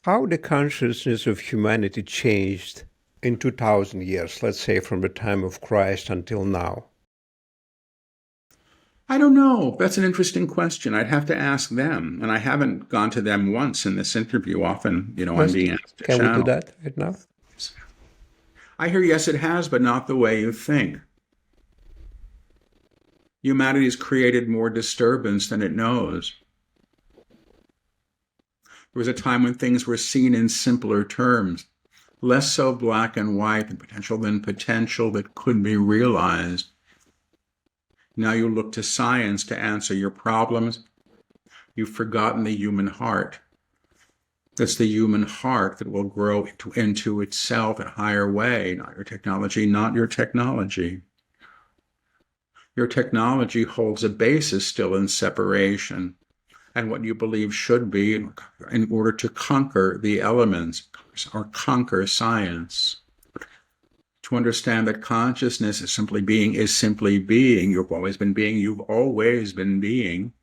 how the consciousness of humanity changed in 2000 years, let's say from the time of Christ until now? I don't know. That's an interesting question. I'd have to ask them. And I haven't gone to them once in this interview. Often, I'm being asked to Can we do channel. that right now? I hear, yes, it has, but not the way you think. Humanity's created more disturbance than it knows. There was a time when things were seen in simpler terms, less so black and white than potential that could be realized. Now you look to science to answer your problems. You've forgotten the human heart. It's the human heart that will grow into itself in a higher way, not your technology, not your technology. Your technology holds a basis still in separation and what you believe should be in order to conquer the elements or conquer science. To understand that consciousness is simply being. You've always been being.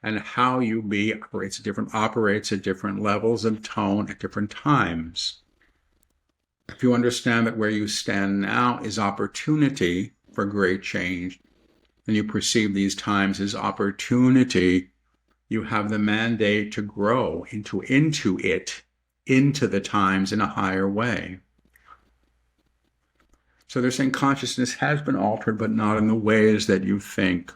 And how you be operates at different levels of tone at different times. If you understand that where you stand now is opportunity for great change, and you perceive these times as opportunity, you have the mandate to grow into the times in a higher way. So they're saying consciousness has been altered, but not in the ways that you think.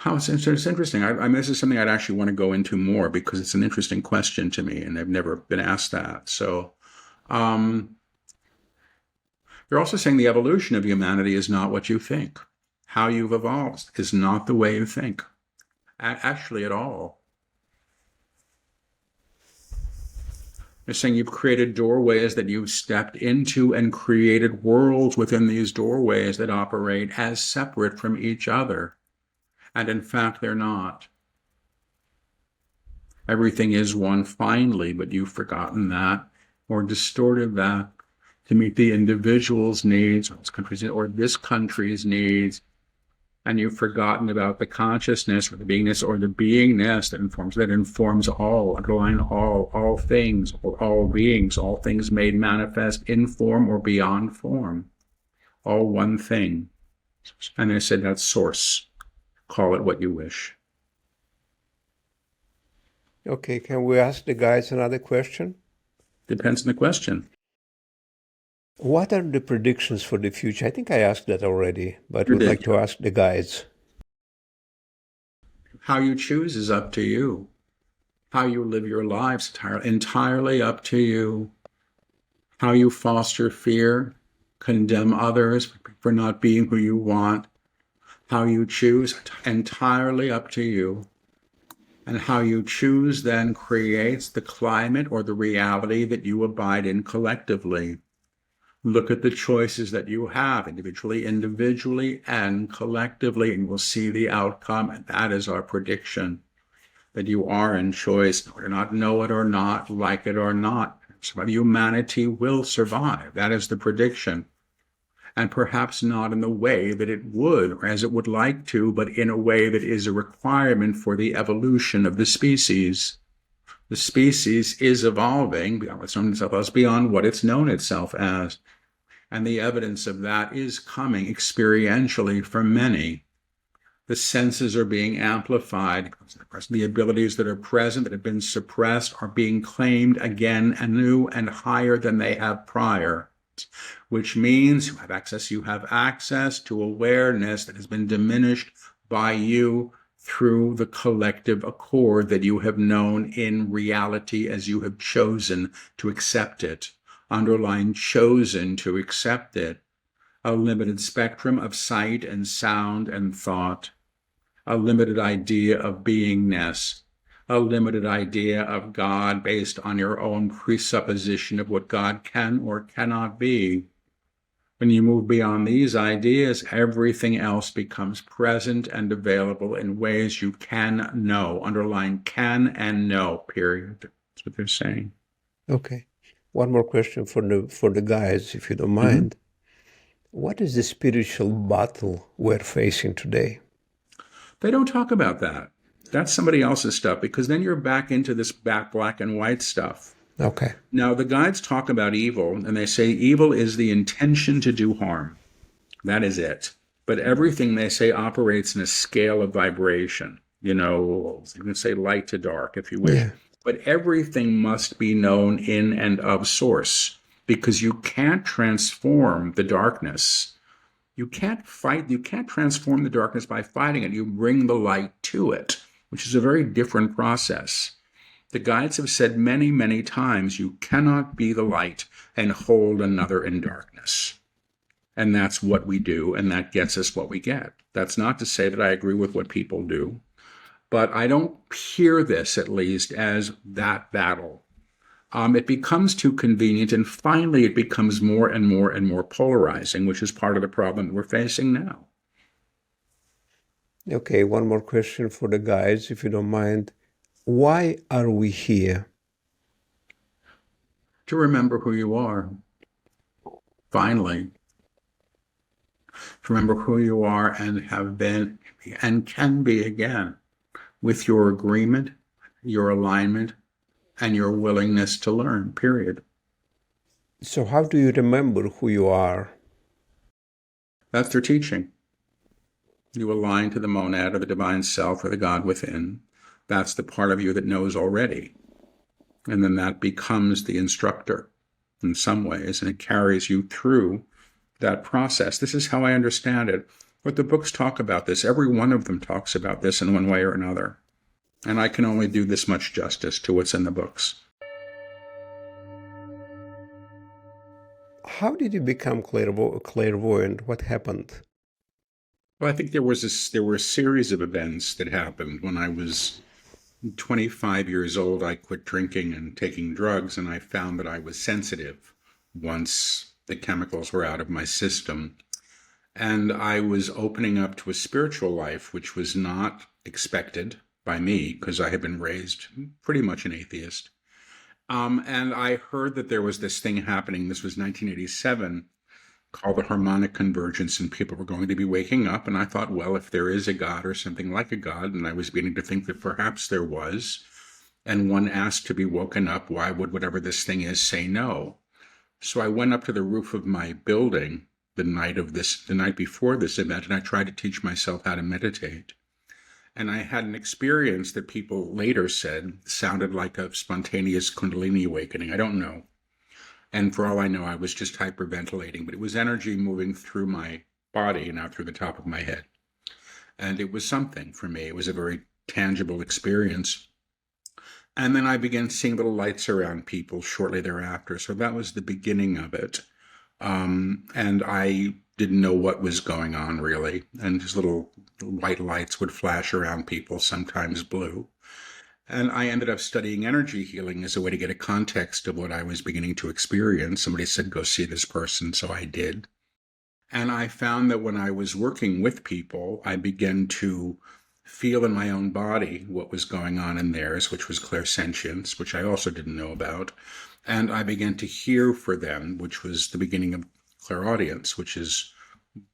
It's interesting. This is something I'd actually want to go into more because it's an interesting question to me, and I've never been asked that. So they're also saying the evolution of humanity is not what you think. How you've evolved is not the way you think, actually at all. They're saying you've created doorways that you've stepped into and created worlds within these doorways that operate as separate from each other. And in fact, they're not. Everything is one finally, but you've forgotten that or distorted that to meet the individual's needs or this country's needs. And you've forgotten about the consciousness or the beingness that informs all, underlying all things, all beings, all things made manifest in form or beyond form. All one thing. And I said that's source. Call it what you wish. Okay, can we ask the guides another question? Depends on the question. What are the predictions for the future? I think I asked that already, but would like to ask the guides. How you choose is up to you. How you live your lives entirely up to you. How you foster fear, condemn others for not being who you want. How you choose, entirely up to you. And how you choose then creates the climate or the reality that you abide in collectively. Look at the choices that you have individually, and collectively, and we'll see the outcome. And that is our prediction, that you are in choice, whether or not know it or not, like it or not. So humanity will survive. That is the prediction. And perhaps not in the way that it would, or as it would like to, but in a way that is a requirement for the evolution of the species. The species is evolving beyond what's known itself as, beyond what it's known itself as. And the evidence of that is coming experientially for many. The senses are being amplified. The abilities that are present, that have been suppressed, are being claimed again anew and higher than they have prior. Which means you have access to awareness that has been diminished by you through the collective accord that you have known in reality as you have chosen to accept it. Underline chosen to accept it. A limited spectrum of sight and sound and thought. A limited idea of beingness. A limited idea of God based on your own presupposition of what God can or cannot be. When you move beyond these ideas, everything else becomes present and available in ways you can know. Underline can and know, period. That's what they're saying. Okay. One more question for the guys, if you don't mind. What is the spiritual battle we're facing today? They don't talk about that. That's somebody else's stuff, because then you're back into this back black and white stuff. Okay. Now, the guides talk about evil, and they say evil is the intention to do harm. That is it. But everything, they say, operates in a scale of vibration. You can say light to dark if you wish. Yeah. But everything must be known in and of source, because you can't transform the darkness. You can't transform the darkness by fighting it. You bring the light to it, which is a very different process. The guides have said many, many times, you cannot be the light and hold another in darkness. And that's what we do, and that gets us what we get. That's not to say that I agree with what people do, but I don't hear this, at least, as that battle. It becomes too convenient, and finally it becomes more and more and more polarizing, which is part of the problem that we're facing now. Okay, one more question for the guys, if you don't mind. Why are we here? To remember who you are, finally. To remember who you are and have been and can be again, with your agreement, your alignment, and your willingness to learn, period. So how do you remember who you are? That's their teaching. You align to the monad or the divine self or the God within. That's the part of you that knows already. And then that becomes the instructor in some ways, and it carries you through that process. This is how I understand it. What the books talk about this, every one of them talks about this in one way or another. And I can only do this much justice to what's in the books. How did you become clairvoyant? What happened? Well, I think there were a series of events that happened. When I was 25 years old, I quit drinking and taking drugs, and I found that I was sensitive once the chemicals were out of my system. And I was opening up to a spiritual life, which was not expected by me, because I had been raised pretty much an atheist. And I heard that there was this thing happening. This was 1987, called the harmonic convergence, and people were going to be waking up. And I thought, well, if there is a God or something like a God, and I was beginning to think that perhaps there was, and one asked to be woken up, why would whatever this thing is say no? So I went up to the roof of my building the night before this event, and I tried to teach myself how to meditate. And I had an experience that people later said sounded like a spontaneous Kundalini awakening. I don't know. And for all I know, I was just hyperventilating, but it was energy moving through my body and out through the top of my head. And it was something for me. It was a very tangible experience. And then I began seeing little lights around people shortly thereafter. So that was the beginning of it. And I didn't know what was going on, really. And just little white lights would flash around people, sometimes blue. And I ended up studying energy healing as a way to get a context of what I was beginning to experience. Somebody said, go see this person, so I did. And I found that when I was working with people, I began to feel in my own body what was going on in theirs, which was clairsentience, which I also didn't know about. And I began to hear for them, which was the beginning of clairaudience, which is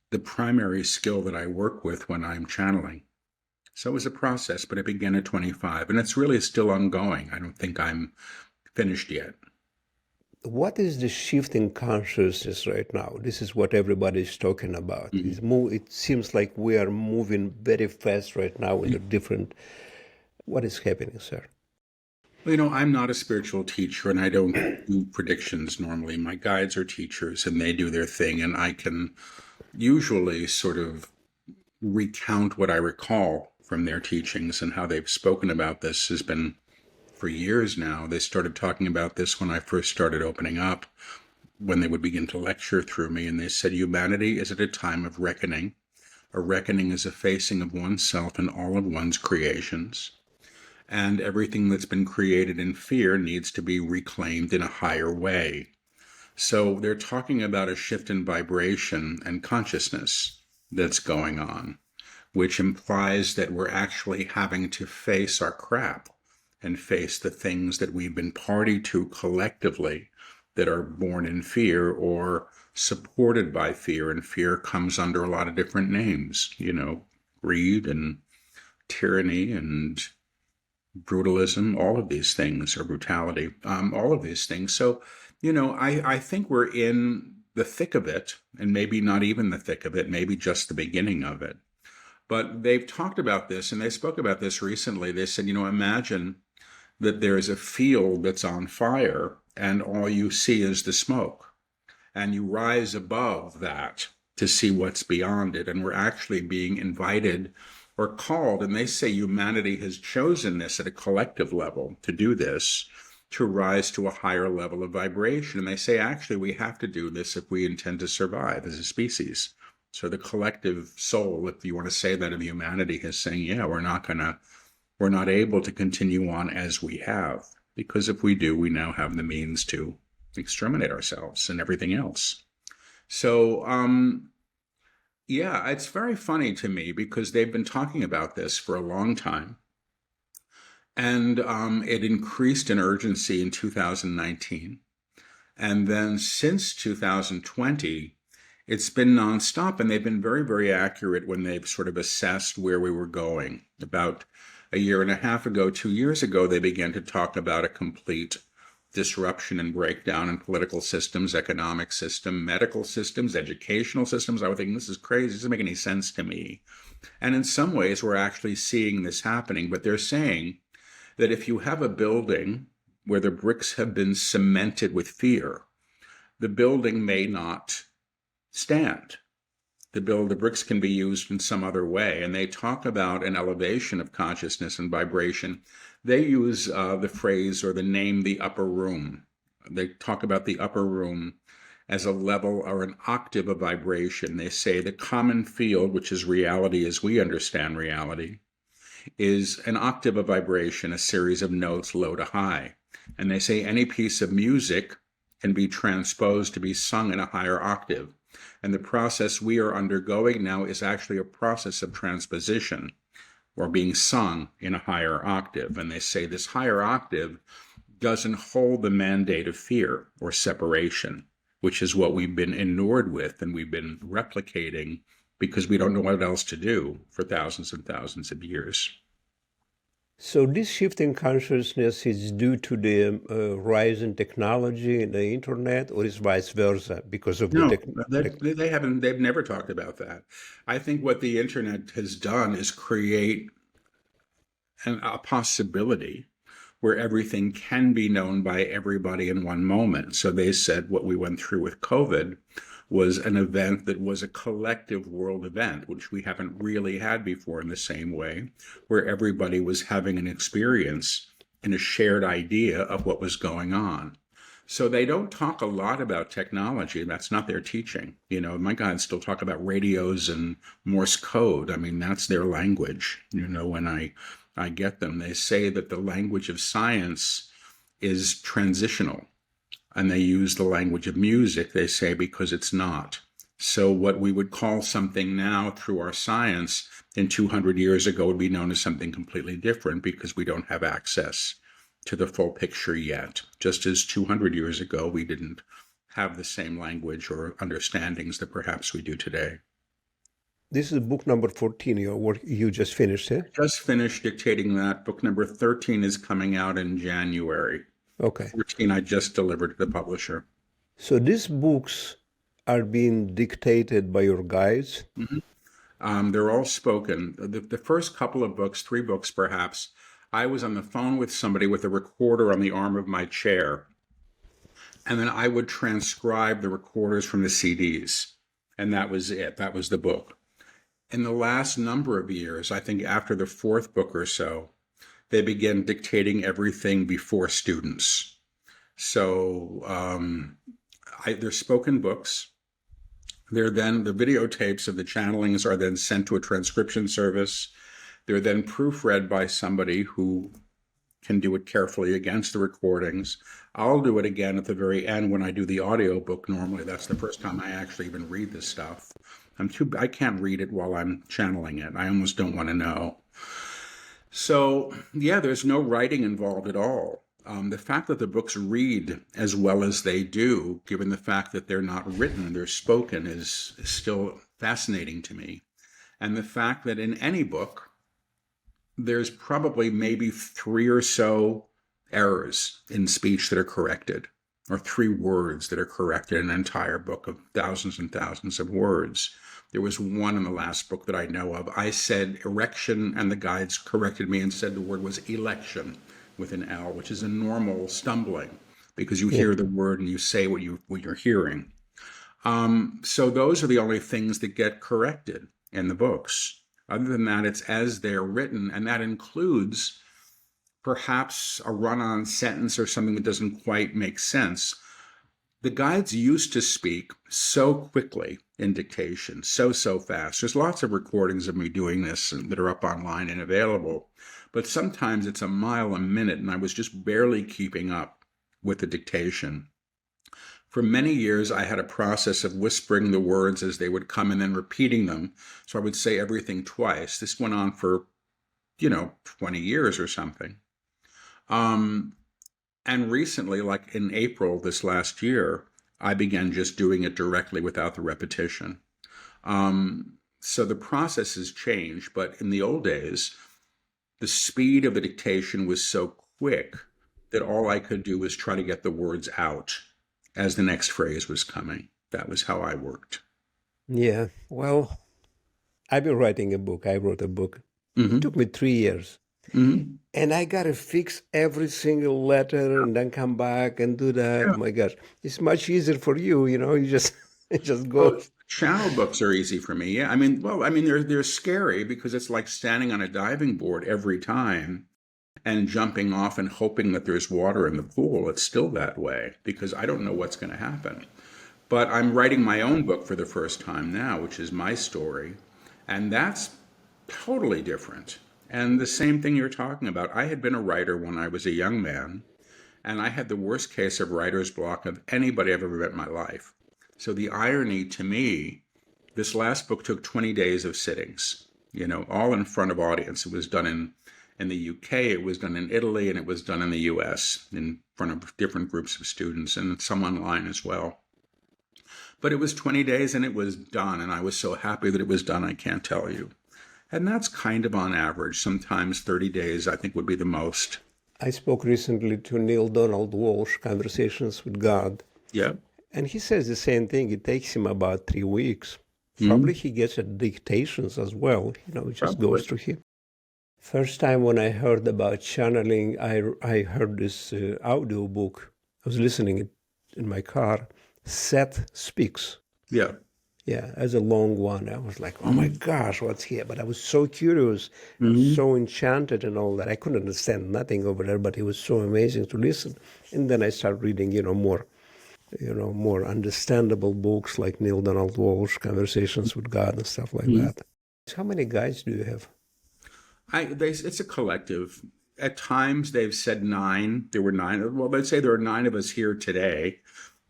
the primary skill that I work with when I'm channeling. So it was a process, but it began at 25, and it's really still ongoing. I don't think I'm finished yet. What is the shift in consciousness right now? This is what everybody is talking about. Mm-hmm. It seems like we are moving very fast right now in a different... What is happening, sir? Well, I'm not a spiritual teacher, and I don't do predictions normally. My guides are teachers, and they do their thing, and I can usually sort of recount what I recall from their teachings, and how they've spoken about this has been for years now. They started talking about this when I first started opening up, when they would begin to lecture through me, and they said humanity is at a time of reckoning. A reckoning is a facing of oneself and all of one's creations. And everything that's been created in fear needs to be reclaimed in a higher way. So they're talking about a shift in vibration and consciousness that's going on, which implies that we're actually having to face our crap and face the things that we've been party to collectively that are born in fear or supported by fear. And fear comes under a lot of different names, greed and tyranny and brutalism, all of these things, or brutality, all of these things. So, I think we're in the thick of it, and maybe not even the thick of it, maybe just the beginning of it. But they've talked about this, and they spoke about this recently. They said, imagine that there is a field that's on fire, and all you see is the smoke, and you rise above that to see what's beyond it. And we're actually being invited or called, and they say humanity has chosen this at a collective level to do this, to rise to a higher level of vibration. And they say, actually, we have to do this if we intend to survive as a species. So the collective soul, if you want to say that, of humanity is saying, yeah, we're not able to continue on as we have, because if we do, we now have the means to exterminate ourselves and everything else. So, yeah, it's very funny to me because they've been talking about this for a long time. And it increased in urgency in 2019. And then since 2020, it's been nonstop. And they've been very, very accurate when they've sort of assessed where we were going. About a year and a half ago, 2 years ago, they began to talk about a complete disruption and breakdown in political systems, economic system, medical systems, educational systems. I would think, this is crazy. It doesn't make any sense to me. And in some ways, we're actually seeing this happening. But they're saying that if you have a building where the bricks have been cemented with fear, the building may not stand. The bricks can be used in some other way. And they talk about an elevation of consciousness and vibration. They use the phrase or the name, the upper room. They talk about the upper room as a level or an octave of vibration. They say the common field, which is reality as we understand reality, is an octave of vibration, a series of notes low to high. And they say any piece of music can be transposed to be sung in a higher octave. And the process we are undergoing now is actually a process of transposition, or being sung in a higher octave. And they say this higher octave doesn't hold the mandate of fear or separation, which is what we've been inured with and we've been replicating because we don't know what else to do for thousands and thousands of years. So this shift in consciousness is due to the rise in technology and the internet, or is vice versa because of No, they've never talked about that. I think what the internet has done is create a possibility where everything can be known by everybody in one moment. So they said what we went through with COVID was an event that was a collective world event, which we haven't really had before in the same way, where everybody was having an experience and a shared idea of what was going on. So they don't talk a lot about technology. That's not their teaching. My God, still talk about radios and Morse code. I mean, that's their language. When I get them, they say that the language of science is transitional. And they use the language of music, they say, because it's not. So what we would call something now through our science in 200 years ago would be known as something completely different because we don't have access to the full picture yet. Just as 200 years ago, we didn't have the same language or understandings that perhaps we do today. This is book number 14, you just finished it? Just finished dictating that. Book number 13 is coming out in January. Okay. 14 I just delivered to the publisher. So these books are being dictated by your guides? Mm-hmm. They're all spoken. The first couple of books, 3 books perhaps, I was on the phone with somebody with a recorder on the arm of my chair. And then I would transcribe the recorders from the CDs. And that was it. That was the book. In the last number of years, I think after the 4th book or so, they began dictating everything before students. So they're spoken books. They're then, the videotapes of the channelings are then sent to a transcription service. They're then proofread by somebody who can do it carefully against the recordings. I'll do it again at the very end when I do the audio book. Normally, that's the first time I actually even read this stuff. I can't read it while I'm channeling it. I almost don't want to know. So, yeah, there's no writing involved at all. The fact that the books read as well as they do, given the fact that they're not written, they're spoken, is still fascinating to me. And the fact that in any book, there's probably maybe 3 or so errors in speech that are corrected, or 3 words that are corrected in an entire book of thousands and thousands of words. There was one in the last book that I know of. I said erection, and the guides corrected me and said the word was election with an L, which is a normal stumbling because you Yeah. hear the word and you say what you're hearing. So those are the only things that get corrected in the books. Other than that, it's as they're written, and that includes perhaps a run-on sentence or something that doesn't quite make sense. The guides used to speak so quickly in dictation, so fast. There's lots of recordings of me doing this that are up online and available, but sometimes it's a mile a minute, and I was just barely keeping up with the dictation. For many years, I had a process of whispering the words as they would come and then repeating them. So I would say everything twice. This went on for, 20 years or something. Um, and recently, like in April this last year, I began just doing it directly without the repetition. So the process has changed, but in the old days, the speed of the dictation was so quick that all I could do was try to get the words out as the next phrase was coming. That was how I worked. Yeah. Well, I've been writing a book. I wrote a book. It Mm-hmm. took me 3 years. Mm-hmm. And I got to fix every single letter and then come back and do that. Yeah. Oh my gosh. It's much easier for you, you just it just Well, goes. channel books are easy for me. Yeah. I mean, they're scary because it's like standing on a diving board every time and jumping off and hoping that there's water in the pool. It's still that way because I don't know what's going to happen. But I'm writing my own book for the first time now, which is my story. And that's totally different. And the same thing you're talking about. I had been a writer when I was a young man, and I had the worst case of writer's block of anybody I've ever met in my life. So the irony to me, this last book took 20 days of sittings, all in front of audience. It was done in the UK, it was done in Italy, and it was done in the US in front of different groups of students and some online as well. But it was 20 days and it was done. And I was so happy that it was done, I can't tell you. And that's kind of on average. Sometimes 30 days, I think, would be the most. I spoke recently to Neil Donald Walsh, Conversations with God, Yeah. and he says the same thing. It takes him about 3 weeks. Probably Mm-hmm. he gets at dictations as well. It just Probably. goes through him. First time when I heard about channeling, I heard this audio book. I was listening it in my car. Seth Speaks. Yeah. Yeah, as a long one. I was like, oh my Mm-hmm. gosh, what's here? But I was so curious and Mm-hmm. so enchanted and all that. I couldn't understand nothing over there, but it was so amazing to listen. And then I started reading, more understandable books like Neil Donald Walsh, Conversations with God and stuff like Mm-hmm. that. How many guides do you have? It's a collective. At times they've said 9. There were 9. Well, they'd say there are 9 of us here today,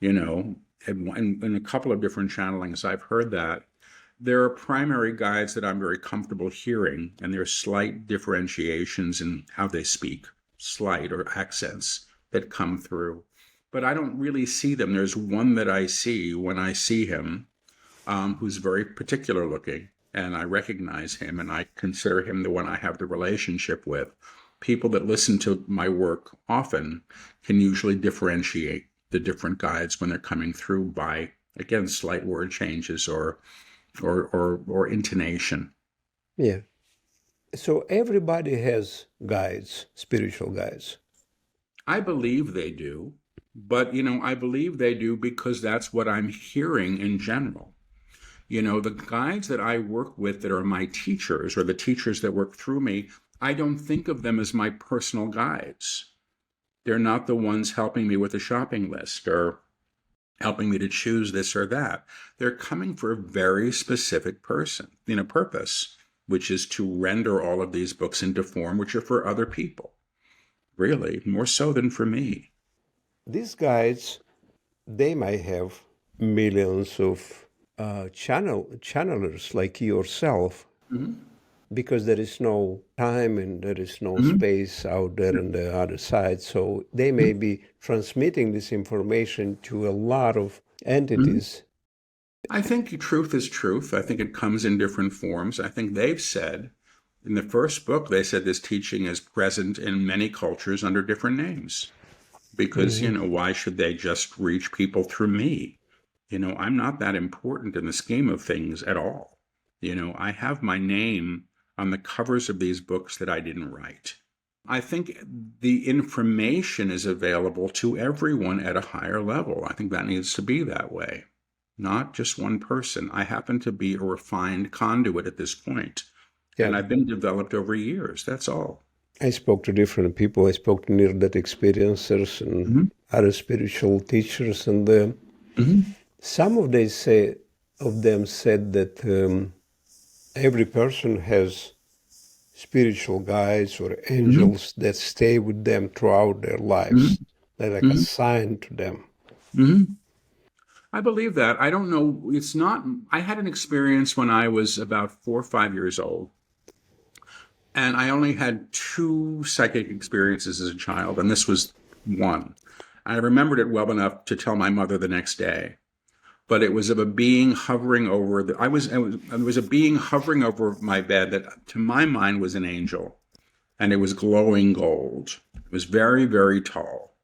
and in a couple of different channelings, I've heard that. There are primary guides that I'm very comfortable hearing, and there are slight differentiations in how they speak, slight or accents that come through. But I don't really see them. There's one that I see when I see him, who's very particular looking, and I recognize him, and I consider him the one I have the relationship with. People that listen to my work often can usually differentiate the different guides when they're coming through by, again, slight word changes or intonation. Yeah. So everybody has guides, spiritual guides. I believe they do, but I believe they do because that's what I'm hearing in general. The guides that I work with that are my teachers or the teachers that work through me, I don't think of them as my personal guides. They're not the ones helping me with a shopping list or helping me to choose this or that. They're coming for a very specific purpose, which is to render all of these books into form, which are for other people, really, more so than for me. These guides, they might have millions of channelers like yourself Mm-hmm. because there is no time and there is no Mm-hmm. space out there on the other side. So they may be transmitting this information to a lot of Mm-hmm. entities. I think truth is truth. I think it comes in different forms. I think they've said In the first book, they said this teaching is present in many cultures under different names. Because, why should they just reach people through me? I'm not that important in the scheme of things at all. I have my name on the covers of these books that I didn't write. I think the information is available to everyone at a higher level. I think that needs to be that way, not just one person. I happen to be a refined conduit at this point, and I've been developed over years. That's all. I spoke to different people. I spoke to near-death experiencers and other spiritual teachers, and some of them said that every person has spiritual guides or angels that stay with them throughout their lives. They're like assigned to them. I believe that. I don't know. It's not. I had an experience when I was about 4 or 5 years old. And I only had 2 psychic experiences as a child, and this was one. I remembered it well enough to tell my mother the next day. But it was of a being hovering over it was a being hovering over my bed that to my mind was an angel, and it was glowing gold. It was very, very tall.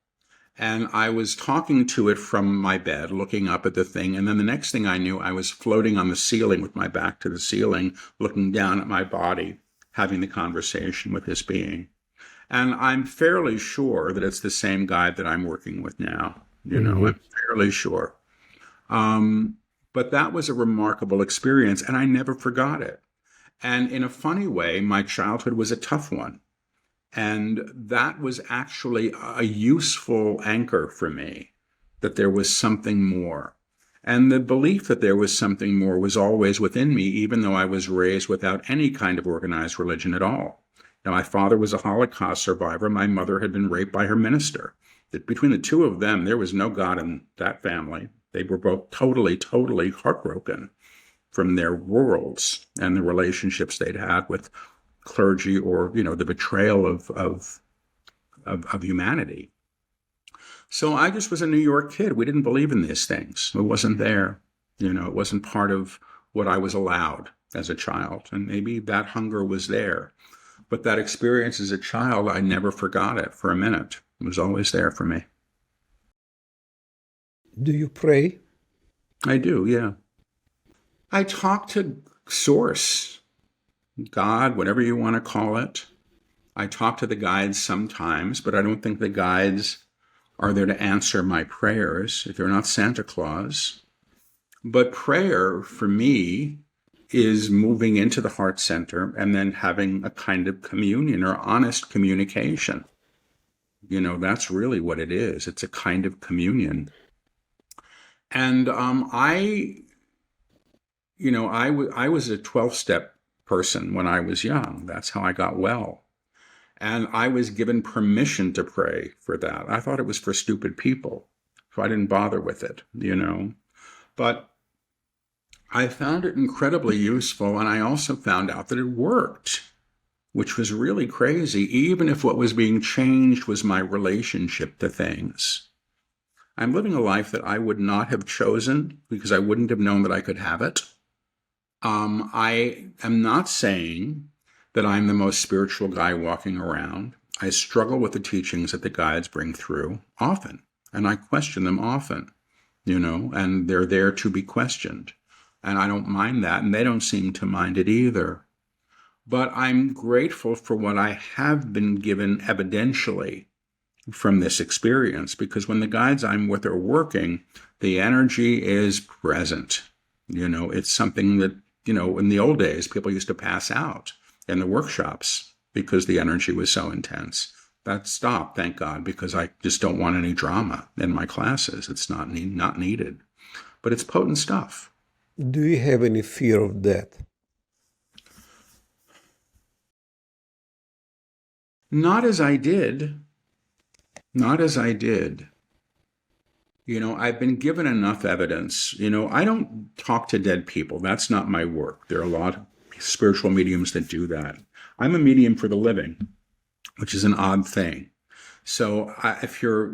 And I was talking to it from my bed, looking up at the thing, and then the next thing I knew, I was floating on the ceiling with my back to the ceiling, looking down at my body, having the conversation with this being. And I'm fairly sure that it's the same guide that I'm working with now. I'm fairly sure. But that was a remarkable experience, and I never forgot it. And in a funny way, my childhood was a tough one. And that was actually a useful anchor for me, that there was something more. And the belief that there was something more was always within me, even though I was raised without any kind of organized religion at all. Now, my father was a Holocaust survivor. My mother had been raped by her minister. Between the two of them, there was no God in that family. They were both totally, totally heartbroken from their worlds and the relationships they'd had with clergy, or, the betrayal of humanity. So I just was a New York kid. We didn't believe in these things. It wasn't there. It wasn't part of what I was allowed as a child. And maybe that hunger was there. But that experience as a child, I never forgot it for a minute. It was always there for me. Do you pray? I do, yeah. I talk to Source, God, whatever you want to call it. I talk to the guides sometimes, but I don't think the guides are there to answer my prayers. If they're not Santa Claus. But prayer, for me, is moving into the heart center and then having a kind of communion or honest communication. That's really what it is. It's a kind of communion. And I was a 12-step person when I was young. That's how I got well. And I was given permission to pray for that. I thought it was for stupid people, so I didn't bother with it, But I found it incredibly useful, and I also found out that it worked, which was really crazy, even if what was being changed was my relationship to things. I'm living a life that I would not have chosen because I wouldn't have known that I could have it. I am not saying that I'm the most spiritual guy walking around. I struggle with the teachings that the guides bring through often, and I question them often, and they're there to be questioned. And I don't mind that, and they don't seem to mind it either. But I'm grateful for what I have been given evidentially from this experience, because when the guides I'm with are working, the energy is present. It's something that, in the old days, people used to pass out in the workshops because the energy was so intense. That stopped, thank God, because I just don't want any drama in my classes. It's not needed. But it's potent stuff. Do you have any fear of death? Not as I did. I've been given enough evidence. I don't talk to dead people. That's not my work. There are a lot of spiritual mediums that do that. I'm a medium for the living, which is an odd thing. So if your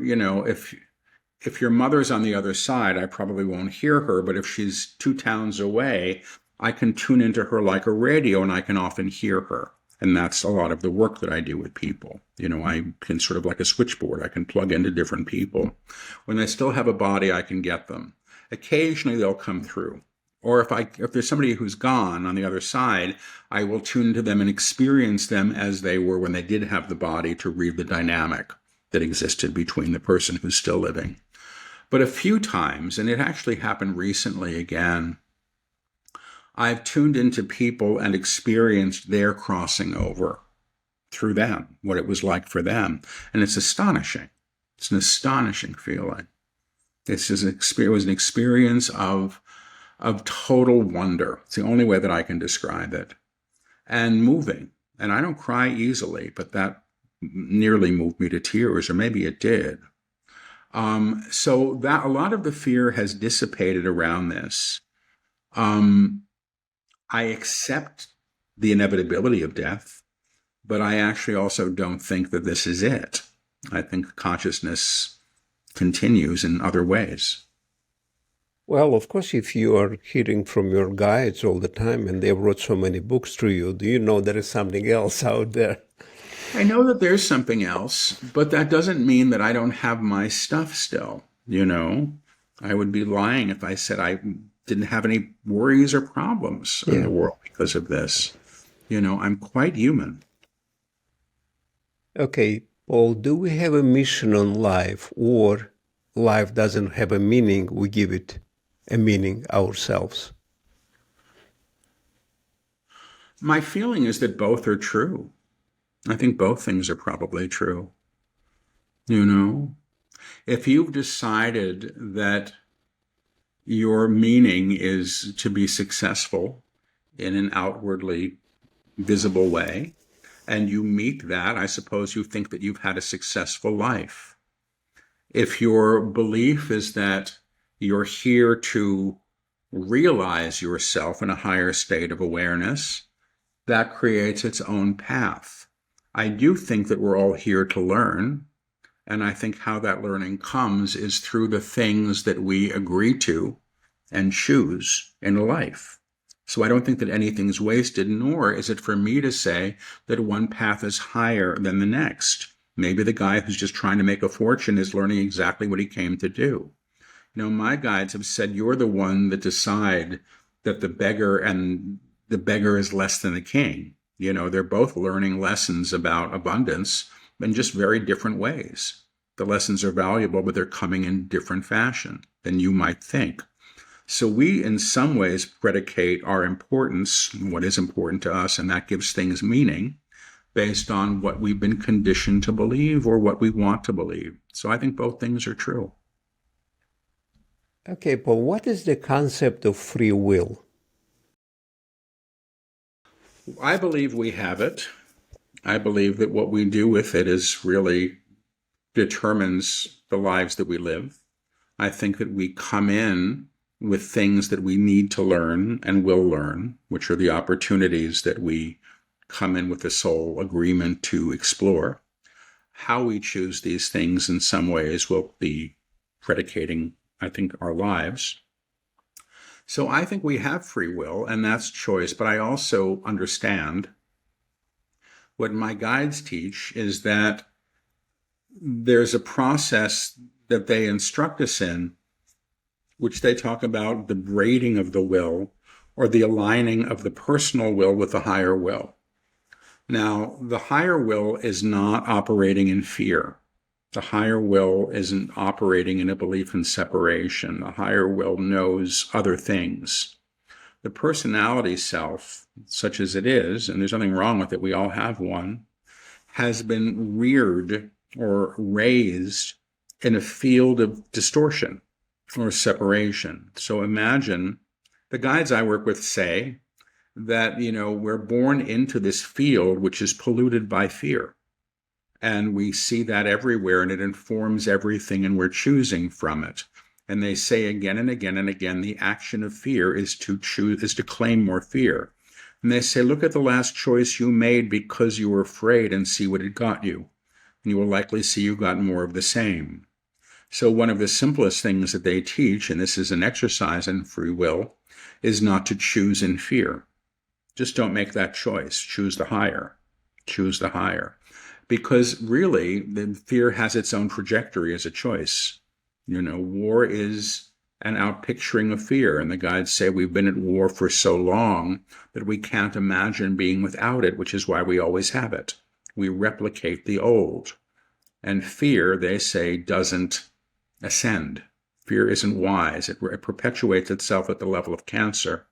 mother's on the other side, I probably won't hear her. But if she's 2 towns away, I can tune into her like a radio, and I can often hear her. And that's a lot of the work that I do with people. I can sort of like a switchboard, I can plug into different people. When they still have a body, I can get them. Occasionally they'll come through. Or if there's somebody who's gone on the other side, I will tune to them and experience them as they were when they did have the body, to read the dynamic that existed between the person who's still living. But a few times, and it actually happened recently again, I've tuned into people and experienced their crossing over through them, what it was like for them. And it's astonishing. It's an astonishing feeling. It was an experience of total wonder. It's the only way that I can describe it. And moving. And I don't cry easily, but that nearly moved me to tears, or maybe it did. So that a lot of the fear has dissipated around this. I accept the inevitability of death, but I actually also don't think that this is it. I think consciousness continues in other ways. Well, of course, if you are hearing from your guides all the time and they wrote so many books through you, do you know there is something else out there? I know that there's something else, but that doesn't mean that I don't have my stuff still. I would be lying if I said I didn't have any worries or problems in the world because of this. I'm quite human. Okay, Paul, do we have a mission on life, or life doesn't have a meaning, we give it a meaning ourselves? My feeling is that both are true. I think both things are probably true. If you've decided that your meaning is to be successful in an outwardly visible way, and you meet that, I suppose you think that you've had a successful life. If your belief is that you're here to realize yourself in a higher state of awareness, that creates its own path. I do think that we're all here to learn, and I think how that learning comes is through the things that we agree to and choose in life. So I don't think that anything's wasted, nor is it for me to say that one path is higher than the next. Maybe the guy who's just trying to make a fortune is learning exactly what he came to do. My guides have said, you're the one that decide that the beggar is less than the king. They're both learning lessons about abundance in just very different ways. The lessons are valuable, but they're coming in different fashion than you might think. So we, in some ways, predicate our importance, what is important to us, and that gives things meaning based on what we've been conditioned to believe or what we want to believe. So I think both things are true. Okay, Paul, what is the concept of free will? I believe we have it. I believe that what we do with it is really determines the lives that we live. I think that we come in with things that we need to learn and will learn, which are the opportunities that we come in with the soul agreement to explore. How we choose these things in some ways will be predicating, I think, our lives. So I think we have free will, and that's choice, but I also understand what my guides teach is that there's a process that they instruct us in, which they talk about the braiding of the will, or the aligning of the personal will with the higher will. Now, the higher will is not operating in fear. The higher will isn't operating in a belief in separation. The higher will knows other things. The personality self, such as it is, and there's nothing wrong with it, we all have one, has been reared or raised in a field of distortion or separation. So imagine, the guides I work with say that, we're born into this field which is polluted by fear. And we see that everywhere, and it informs everything, and we're choosing from it. And they say again and again and again, the action of fear is to claim more fear. And they say, look at the last choice you made because you were afraid, and see what it got you. And you will likely see you got more of the same. So one of the simplest things that they teach, and this is an exercise in free will, is not to choose in fear. Just don't make that choice. Choose the higher. Choose the higher. Because really, the fear has its own trajectory as a choice. War is an outpicturing of fear. And the guides say we've been at war for so long that we can't imagine being without it, which is why we always have it. We replicate the old. And fear, they say, doesn't ascend. Fear isn't wise. It perpetuates itself at the level of cancer.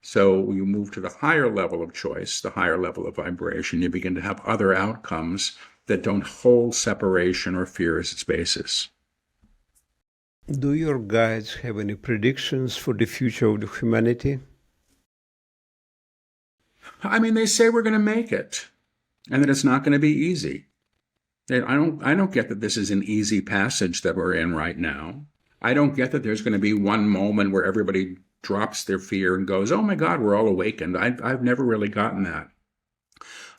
So you move to the higher level of choice, the higher level of vibration, you begin to have other outcomes that don't hold separation or fear as its basis. Do your guides have any predictions for the future of the humanity? I mean, they say we're going to make it and that it's not going to be easy. I don't get that this is an easy passage that we're in right now. I don't get that there's going to be one moment where everybody drops their fear and goes, oh my God, we're all awakened. I've never really gotten that.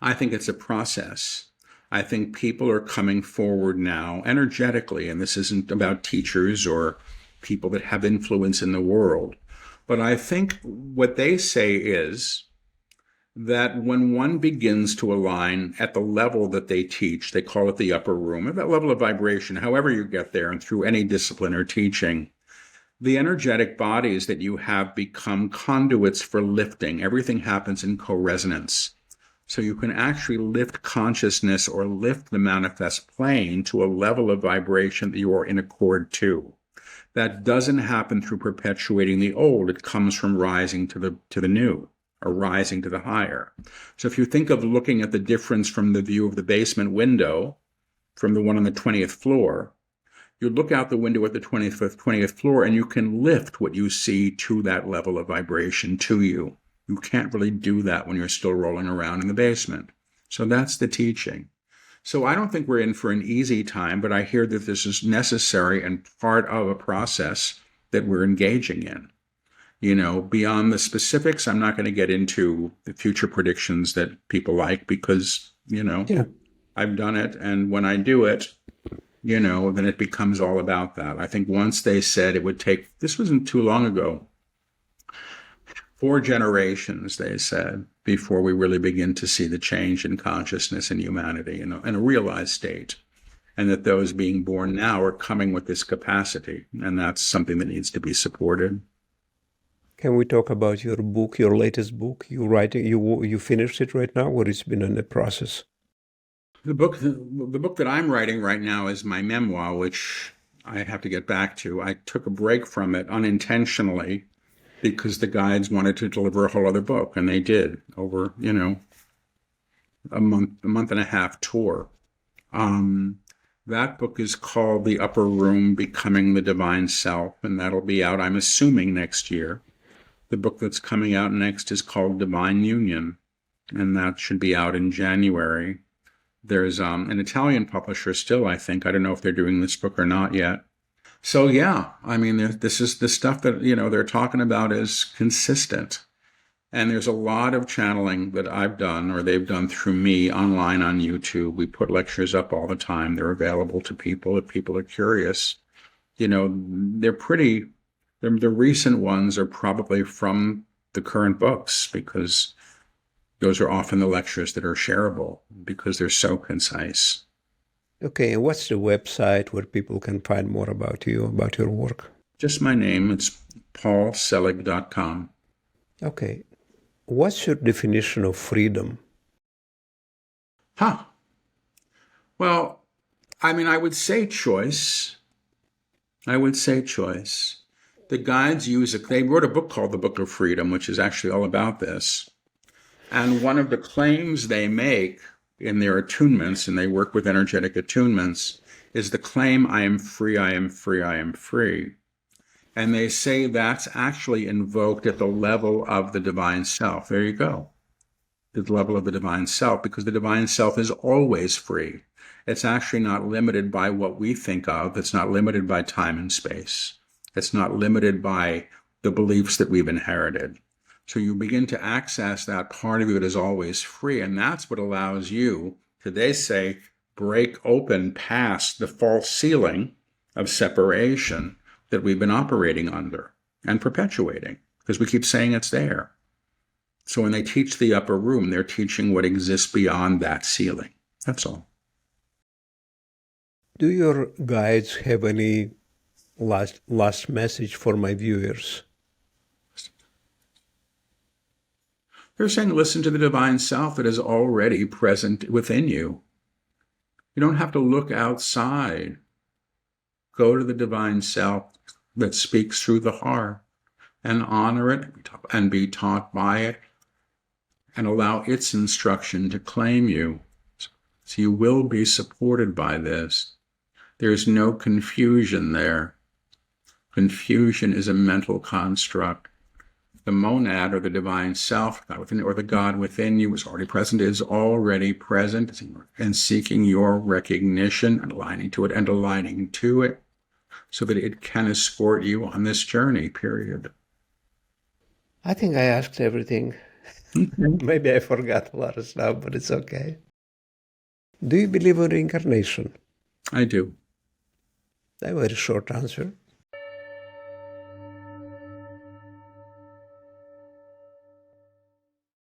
I think it's a process. I think people are coming forward now energetically, and this isn't about teachers or people that have influence in the world. But I think what they say is that when one begins to align at the level that they teach, they call it the upper room, at that level of vibration, however you get there and through any discipline or teaching, the energetic bodies that you have become conduits for lifting. Everything happens in co-resonance. So you can actually lift consciousness or lift the manifest plane to a level of vibration that you are in accord to. That doesn't happen through perpetuating the old. It comes from rising to the new, or rising to the higher. So if you think of looking at the difference from the view of the basement window, from the one on the 20th floor, you look out the window at the 20th floor and you can lift what you see to that level of vibration to you. You can't really do that when you're still rolling around in the basement. So that's the teaching. So I don't think we're in for an easy time, but I hear that this is necessary and part of a process that we're engaging in. Beyond the specifics, I'm not going to get into the future predictions that people like because, I've done it. And when I do it, then it becomes all about that. I think once they said it would take, this wasn't too long ago, 4 generations, they said, before we really begin to see the change in consciousness and humanity in a realized state. And that those being born now are coming with this capacity. And that's something that needs to be supported. Can we talk about your book, your latest book? You finished it right now, or it's been in the process? The book that I'm writing right now is my memoir, which I have to get back to. I took a break from it unintentionally because the guides wanted to deliver a whole other book, and they did over, a month and a half tour. That book is called The Upper Room, Becoming the Divine Self, and that'll be out, I'm assuming, next year. The book that's coming out next is called Divine Union, and that should be out in January. There's an Italian publisher still, I think. I don't know if they're doing this book or not yet. So yeah, I mean, this is the stuff that, they're talking about is consistent. And there's a lot of channeling that I've done or they've done through me online on YouTube. We put lectures up all the time. They're available to people if people are curious. The recent ones are probably from the current books because those are often the lectures that are shareable because they're so concise. Okay, and what's the website where people can find more about you, about your work? Just my name. It's paulselig.com. Okay. What's your definition of freedom? Well, I mean, I would say choice. The guides use it. They wrote a book called The Book of Freedom, which is actually all about this. And one of the claims they make in their attunements, and they work with energetic attunements, is the claim, I am free, I am free, I am free. And they say that's actually invoked at the level of the divine self. There you go. The level of the divine self, because the divine self is always free. It's actually not limited by what we think of. It's not limited by time and space. It's not limited by the beliefs that we've inherited. So you begin to access that part of you that is always free. And that's what allows you to, they say, break open past the false ceiling of separation that we've been operating under and perpetuating, because we keep saying it's there. So when they teach the upper room, they're teaching what exists beyond that ceiling. That's all. Do your guides have any last message for my viewers? They're saying listen to the divine self that is already present within you. You don't have to look outside. Go to the divine self that speaks through the heart and honor it and be taught by it and allow its instruction to claim you. So you will be supported by this. There's no confusion there. Confusion is a mental construct. The monad or the divine self, God within, or the God within you is already present and seeking your recognition and aligning to it so that it can escort you on this journey, period. I think I asked everything. Maybe I forgot a lot of stuff, but it's okay. Do you believe in reincarnation? I do. A very short answer.